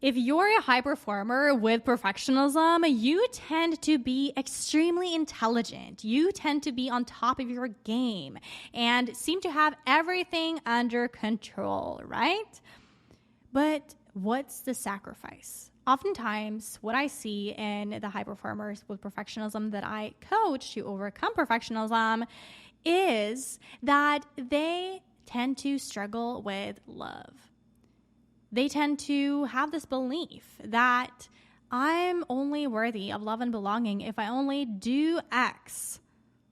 If you're a high performer with perfectionism, you tend to be extremely intelligent. You tend to be on top of your game and seem to have everything under control, right? But what's the sacrifice? Oftentimes, what I see in the high performers with perfectionism that I coach to overcome perfectionism is that they tend to struggle with love. They tend to have this belief that I'm only worthy of love and belonging if I only do X,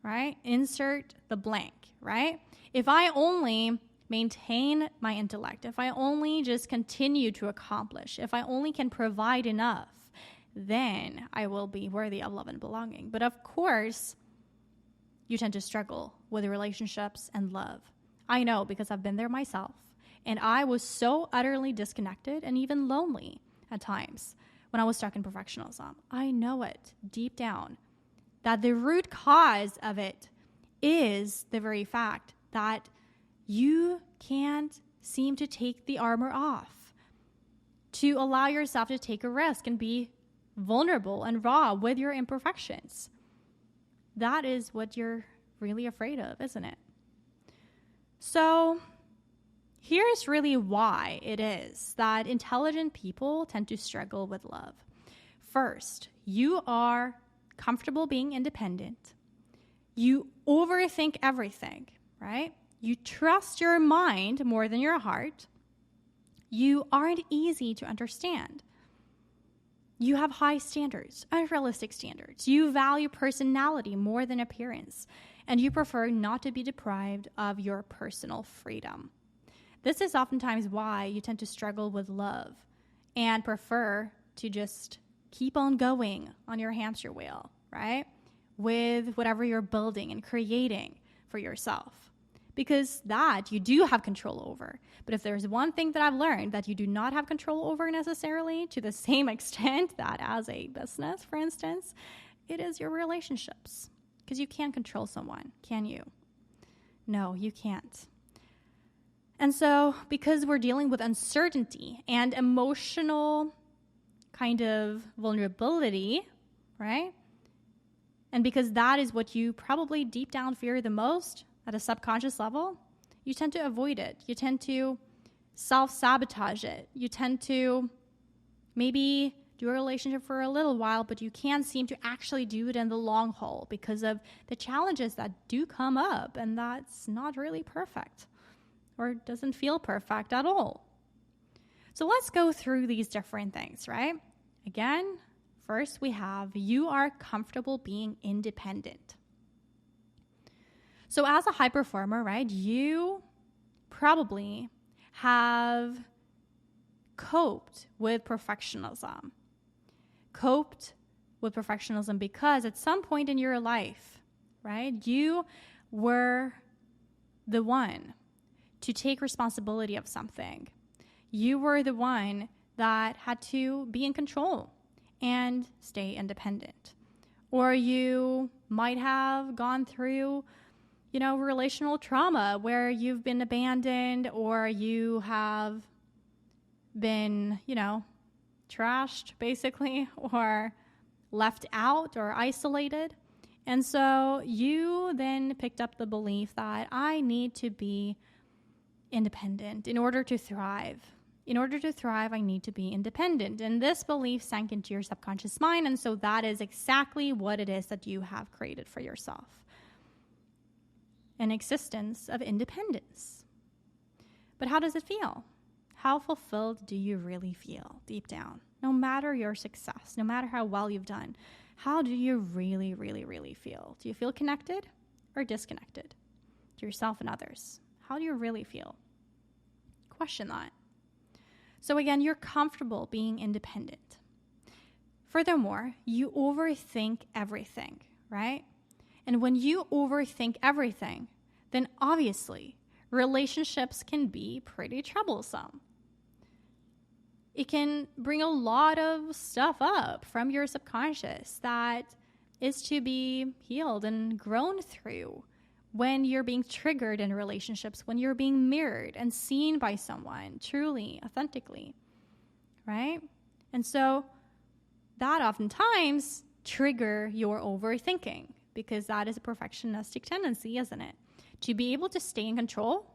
right? Insert the blank, right? If I only maintain my intellect, if I only just continue to accomplish, if I only can provide enough, then I will be worthy of love and belonging. But of course, you tend to struggle with relationships and love. I know because I've been there myself. And I was so utterly disconnected and even lonely at times when I was stuck in perfectionism. I know it deep down that the root cause of it is the very fact that you can't seem to take the armor off, to allow yourself to take a risk and be vulnerable and raw with your imperfections. That is what you're really afraid of, isn't it? So here's really why it is that intelligent people tend to struggle with love. First, you are comfortable being independent. You overthink everything, right? You trust your mind more than your heart. You aren't easy to understand. You have high standards, unrealistic standards. You value personality more than appearance, and you prefer not to be deprived of your personal freedom. This is oftentimes why you tend to struggle with love and prefer to just keep on going on your hamster wheel, right? With whatever you're building and creating for yourself. Because that you do have control over. But if there's one thing that I've learned that you do not have control over necessarily to the same extent that as a business, for instance, it is your relationships. Because you can't control someone, can you? No, you can't. And so, because we're dealing with uncertainty and emotional kind of vulnerability, right? And because that is what you probably deep down fear the most at a subconscious level, you tend to avoid it. You tend to self-sabotage it. You tend to maybe do a relationship for a little while, but you can't seem to actually do it in the long haul because of the challenges that do come up, and that's not really perfect. Or doesn't feel perfect at all. So let's go through these different things, right? Again, first we have you are comfortable being independent. So as a high performer, right, you probably have coped with perfectionism. Because at some point in your life, right, you were the one to take responsibility of something. You were the one that had to be in control and stay independent. Or you might have gone through, relational trauma where you've been abandoned or you have been, trashed basically or left out or isolated. And so you then picked up the belief that I need to be independent in order to thrive. In order to thrive, I need to be independent. And this belief sank into your subconscious mind. And so that is exactly what it is that you have created for yourself. An existence of independence. But how does it feel? How fulfilled do you really feel deep down? No matter your success, no matter how well you've done, how do you really, really, really feel? Do you feel connected or disconnected to yourself and others? How do you really feel? Question that. So again, you're comfortable being independent. Furthermore, you overthink everything, right? And when you overthink everything, then obviously relationships can be pretty troublesome. It can bring a lot of stuff up from your subconscious that is to be healed and grown through when you're being triggered in relationships, when you're being mirrored and seen by someone truly, authentically, right? And so that oftentimes trigger your overthinking, because that is a perfectionistic tendency, isn't it? To be able to stay in control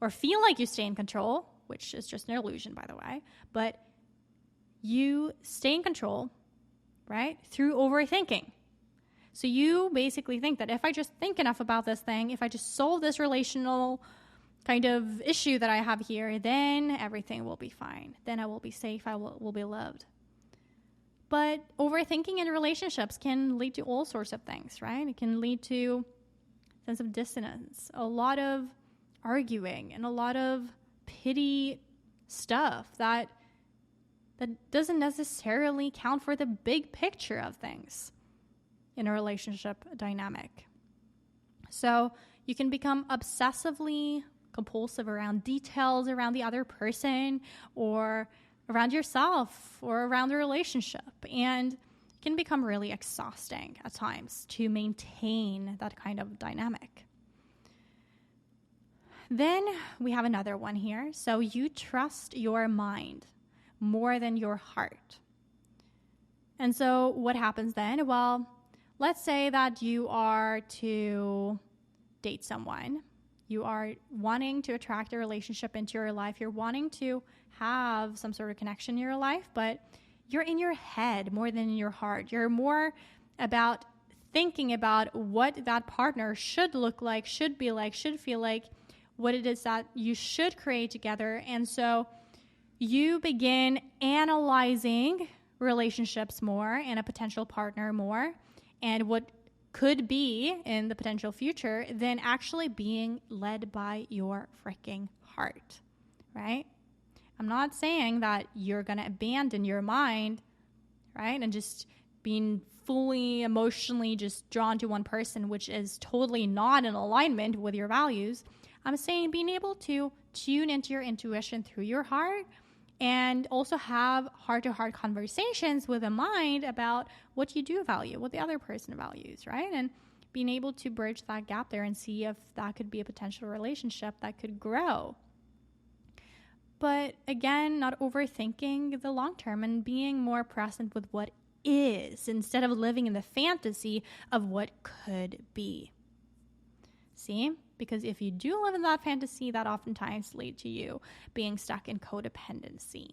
or feel like you stay in control, which is just an illusion, by the way, but you stay in control, right, through overthinking. So you basically think that if I just think enough about this thing, if I just solve this relational kind of issue that I have here, then everything will be fine. Then I will be safe. I will be loved. But overthinking in relationships can lead to all sorts of things, right? It can lead to a sense of dissonance, a lot of arguing, and a lot of petty stuff that doesn't necessarily count for the big picture of things in a relationship dynamic. So you can become obsessively compulsive around details around the other person or around yourself or around the relationship, and it can become really exhausting at times to maintain that kind of dynamic. Then we have another one here. So you trust your mind more than your heart. And so what happens then? Well, let's say that you are to date someone. You are wanting to attract a relationship into your life. You're wanting to have some sort of connection in your life, but you're in your head more than in your heart. You're more about thinking about what that partner should look like, should be like, should feel like, what it is that you should create together. And so you begin analyzing relationships more and a potential partner more and what could be in the potential future than actually being led by your freaking heart, right? I'm not saying that you're going to abandon your mind, right? And just being fully emotionally just drawn to one person, which is totally not in alignment with your values. I'm saying being able to tune into your intuition through your heart and also have heart-to-heart conversations with the mind about what you do value, what the other person values, right? And being able to bridge that gap there and see if that could be a potential relationship that could grow. But again, not overthinking the long term and being more present with what is instead of living in the fantasy of what could be. See? Because if you do live in that fantasy, that oftentimes leads to you being stuck in codependency.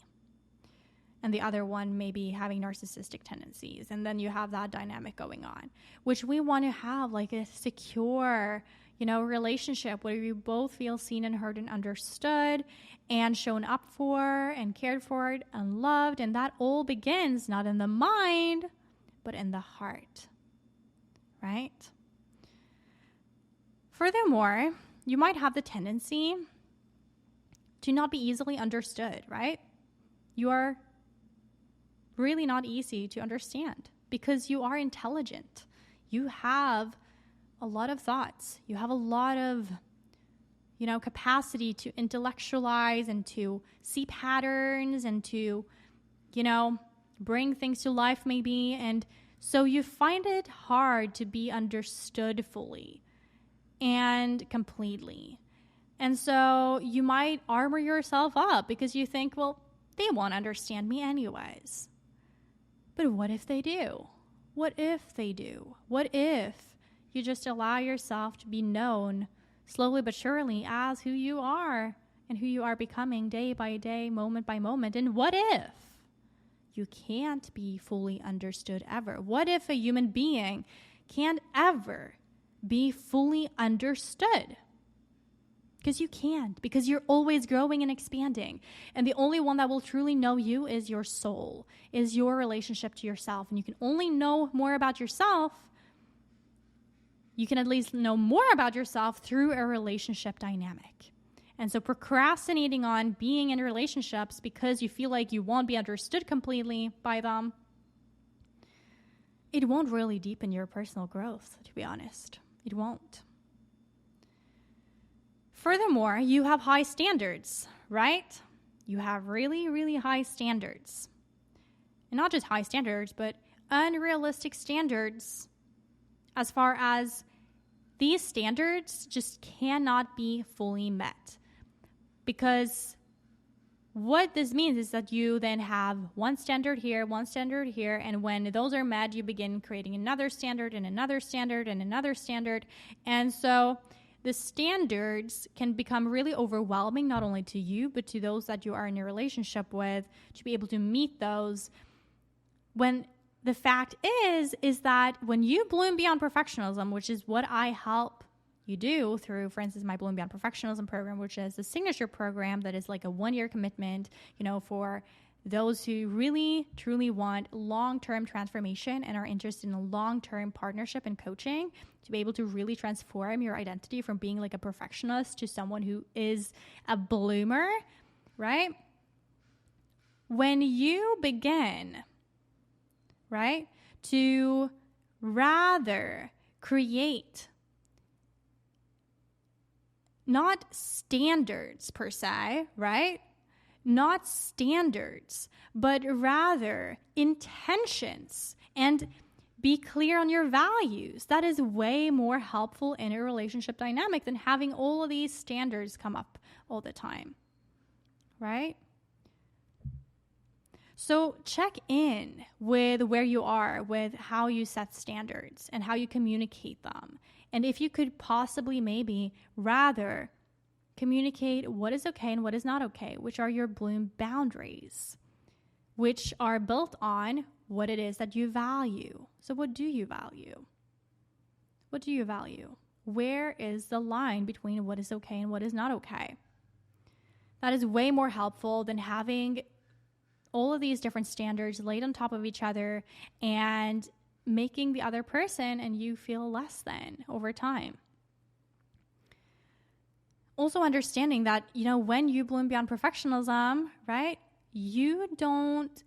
And the other one may be having narcissistic tendencies. And then you have that dynamic going on, which we want to have like a secure, relationship where you both feel seen and heard and understood and shown up for and cared for and loved. And that all begins not in the mind, but in the heart, right? Furthermore, you might have the tendency to not be easily understood, right? You are really not easy to understand because you are intelligent. You have a lot of thoughts. You have a lot of, capacity to intellectualize and to see patterns and to, bring things to life maybe. And so you find it hard to be understood fully and completely. And so you might armor yourself up because you think, well, they won't understand me anyways. But what if they do? What if they do? What if you just allow yourself to be known slowly but surely as who you are and who you are becoming day by day, moment by moment? And what if you can't be fully understood ever? What if a human being can't ever be fully understood? Because you can't, because you're always growing and expanding. And the only one that will truly know you is your soul, is your relationship to yourself. And you can only know more about yourself. You can at least know more about yourself through a relationship dynamic. And so procrastinating on being in relationships because you feel like you won't be understood completely by them, it won't really deepen your personal growth, to be honest. It won't. Furthermore, you have high standards, right? You have really, really high standards. And not just high standards, but unrealistic standards as far as these standards just cannot be fully met. Because what this means is that you then have one standard here, and when those are met, you begin creating another standard and another standard and another standard. And so the standards can become really overwhelming, not only to you, but to those that you are in a relationship with, to be able to meet those. When the fact is that when you bloom beyond perfectionism, which is what I help you do through, for instance, my Bloom Beyond Perfectionism program, which is the signature program that is like a 1-year commitment, for those who really, truly want long-term transformation and are interested in a long-term partnership and coaching to be able to really transform your identity from being like a perfectionist to someone who is a bloomer, right? When you begin, right, to rather create not standards per se, right? Not standards, but rather intentions, and be clear on your values. That is way more helpful in a relationship dynamic than having all of these standards come up all the time, right? So check in with where you are with how you set standards and how you communicate them. And if you could possibly maybe rather communicate what is okay and what is not okay, which are your bloom boundaries, which are built on what it is that you value. So what do you value? What do you value? Where is the line between what is okay and what is not okay? That is way more helpful than having all of these different standards laid on top of each other and making the other person and you feel less than over time. Also understanding that, when you bloom beyond perfectionism, right, you don't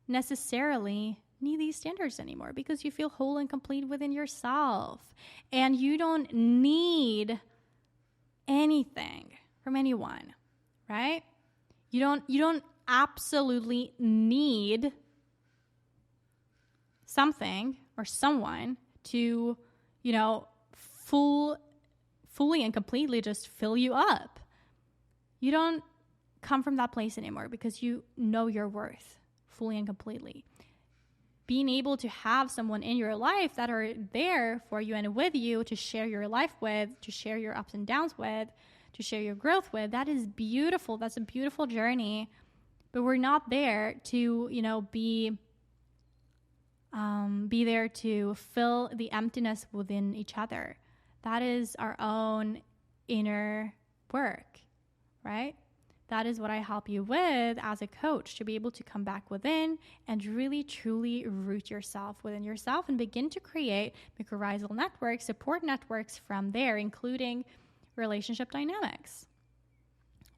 necessarily need these standards anymore because you feel whole and complete within yourself. And you don't need anything from anyone, right? You don't absolutely need something or someone to, fully and completely just fill you up. You don't come from that place anymore because you know your worth fully and completely. Being able to have someone in your life that are there for you and with you to share your life with, to share your ups and downs with, to share your growth with, that is beautiful. That's a beautiful journey. But we're not there to, be there to fill the emptiness within each other. That is our own inner work, right? That is what I help you with as a coach, to be able to come back within and really, truly root yourself within yourself and begin to create mycorrhizal networks, support networks from there, including relationship dynamics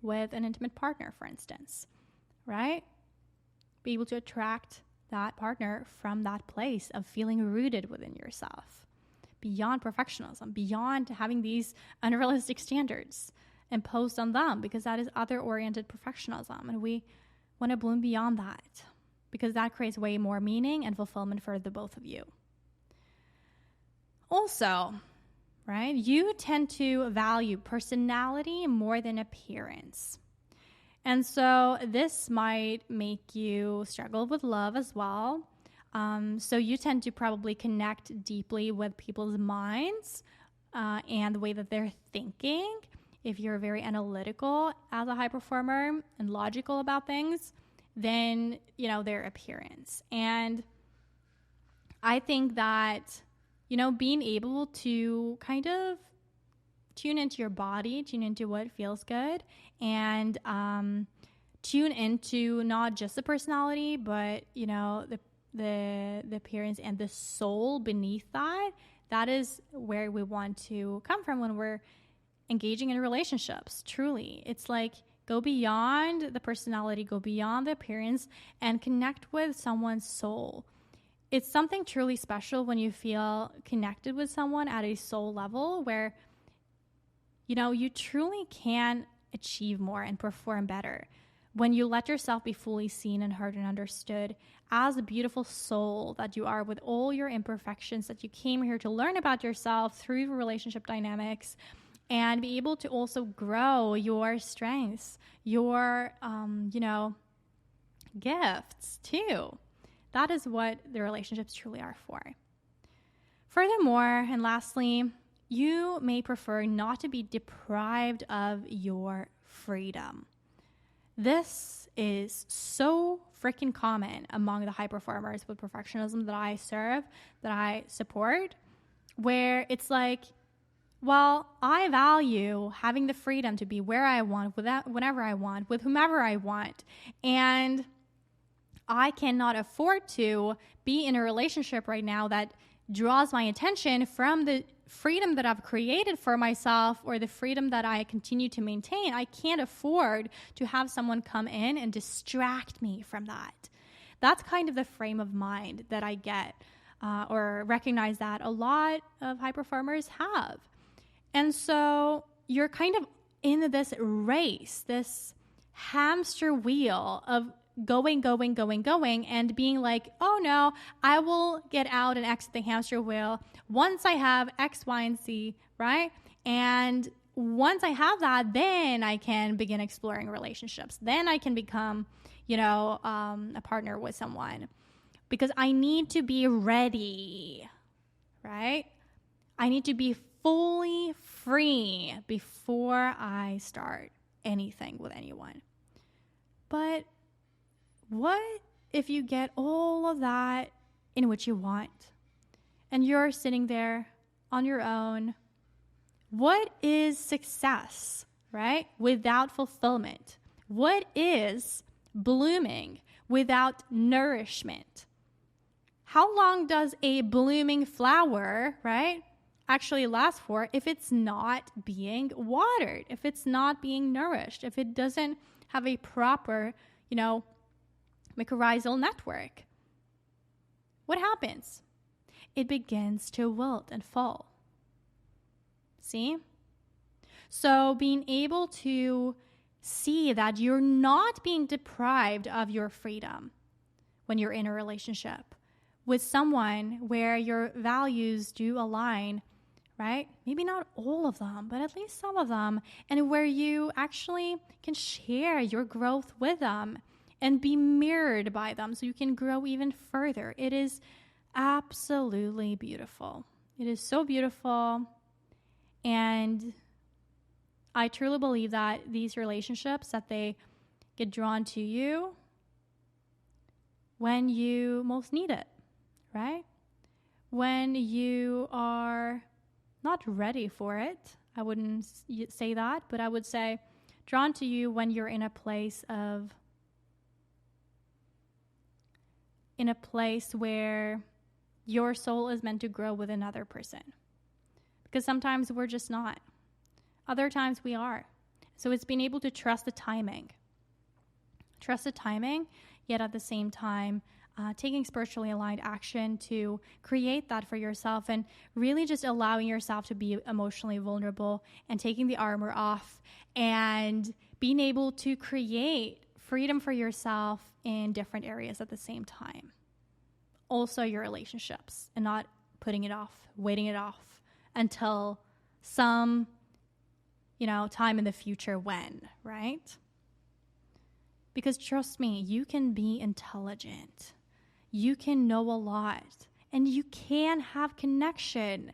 with an intimate partner, for instance, right? Be able to attract that partner from that place of feeling rooted within yourself, beyond perfectionism, beyond having these unrealistic standards imposed on them, because that is other-oriented perfectionism. And we want to bloom beyond that because that creates way more meaning and fulfillment for the both of you. Also, right, you tend to value personality more than appearance. And so this might make you struggle with love as well. So you tend to probably connect deeply with people's minds and the way that they're thinking. If you're very analytical as a high performer and logical about things, then, their appearance. And I think that, being able to kind of tune into your body, tune into what feels good, and tune into not just the personality, but, the appearance and the soul beneath that, that is where we want to come from when we're engaging in relationships. Truly, it's like go beyond the personality, go beyond the appearance, and connect with someone's soul. It's something truly special when you feel connected with someone at a soul level where, you truly can achieve more and perform better when you let yourself be fully seen and heard and understood as a beautiful soul that you are, with all your imperfections that you came here to learn about yourself through relationship dynamics, and be able to also grow your strengths, your, gifts too. That is what the relationships truly are for. Furthermore, and lastly, you may prefer not to be deprived of your freedom. This is so freaking common among the high performers with perfectionism that I serve, that I support, where it's like, well, I value having the freedom to be where I want, whenever I want, with whomever I want. And I cannot afford to be in a relationship right now that draws my attention from the freedom that I've created for myself or the freedom that I continue to maintain. I can't afford to have someone come in and distract me from that. That's kind of the frame of mind that I get or recognize that a lot of high performers have. And so you're kind of in this race, this hamster wheel of going, and being like, oh no, I will get out and exit the hamster wheel once I have X, Y, and Z, right? And once I have that, then I can begin exploring relationships. Then I can become, a partner with someone, because I need to be ready, right? I need to be fully free before I start anything with anyone. But what if you get all of that in what you want and you're sitting there on your own? What is success, right? Without fulfillment? What is blooming without nourishment? How long does a blooming flower, right, actually last for if it's not being watered, if it's not being nourished, if it doesn't have a proper, mycorrhizal network? What happens? It begins to wilt and fall. See? So being able to see that you're not being deprived of your freedom when you're in a relationship with someone where your values do align, right? Maybe not all of them, but at least some of them, and where you actually can share your growth with them and be mirrored by them so you can grow even further. It is absolutely beautiful. It is so beautiful. And I truly believe that these relationships, that they get drawn to you when you most need it, right? When you are not ready for it. I wouldn't say that, but I would say drawn to you when you're in a place where your soul is meant to grow with another person. Because sometimes we're just not. Other times we are. So it's being able to trust the timing. Trust the timing, yet at the same time, taking spiritually aligned action to create that for yourself, and really just allowing yourself to be emotionally vulnerable and taking the armor off and being able to create freedom for yourself in different areas at the same time. Also your relationships, and not putting it off, waiting it off until some, time in the future when, right? Because trust me, you can be intelligent. You can know a lot, and you can have connection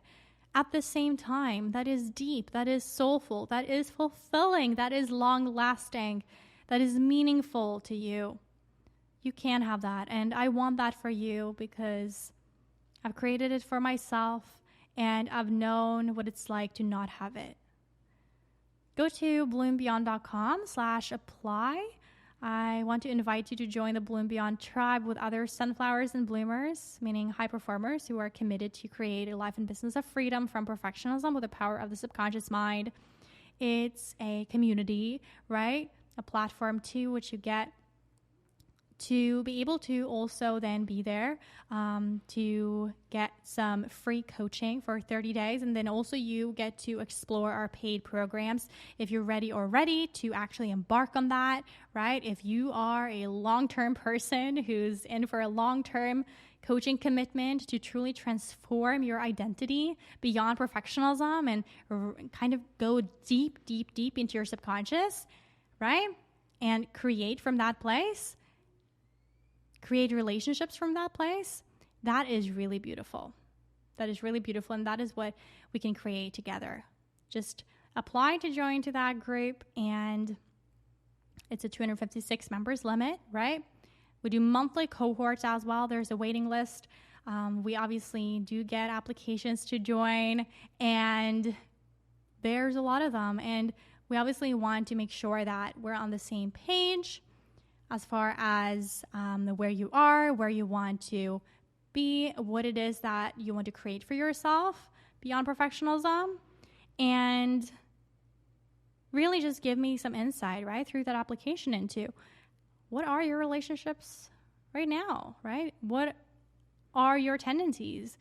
at the same time that is deep, that is soulful, that is fulfilling, that is long-lasting, that is meaningful to you. You can have that, and I want that for you because I've created it for myself, and I've known what it's like to not have it. Go to bloombeyond.com/apply. I want to invite you to join the Bloom Beyond tribe with other sunflowers and bloomers, meaning high performers who are committed to create a life and business of freedom from perfectionism with the power of the subconscious mind. It's a community, right? A platform to which you get to be able to also then be there to get some free coaching for 30 days. And then also you get to explore our paid programs if you're ready to actually embark on that, right? If you are a long-term person who's in for a long-term coaching commitment to truly transform your identity beyond perfectionism and kind of go deep into your subconscious, right? And create from that place, create relationships from that place, that is really beautiful. That is really beautiful, and that is what we can create together. Just apply to join to that group, and it's a 256 members limit, right? We do monthly cohorts as well. There's a waiting list. We obviously do get applications to join, and there's a lot of them. And we obviously want to make sure that we're on the same page as far as where you are, where you want to be, what it is that you want to create for yourself beyond perfectionism, and really just give me some insight, right, through that application into what are your relationships right now, right? What are your tendencies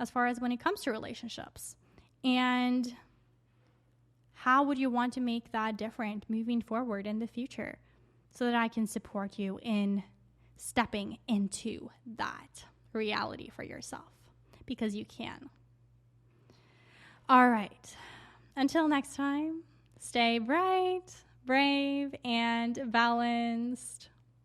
as far as when it comes to relationships? And how would you want to make that different moving forward in the future so that I can support you in stepping into that reality for yourself, because you can. All right. Until next time, stay bright, brave, and balanced.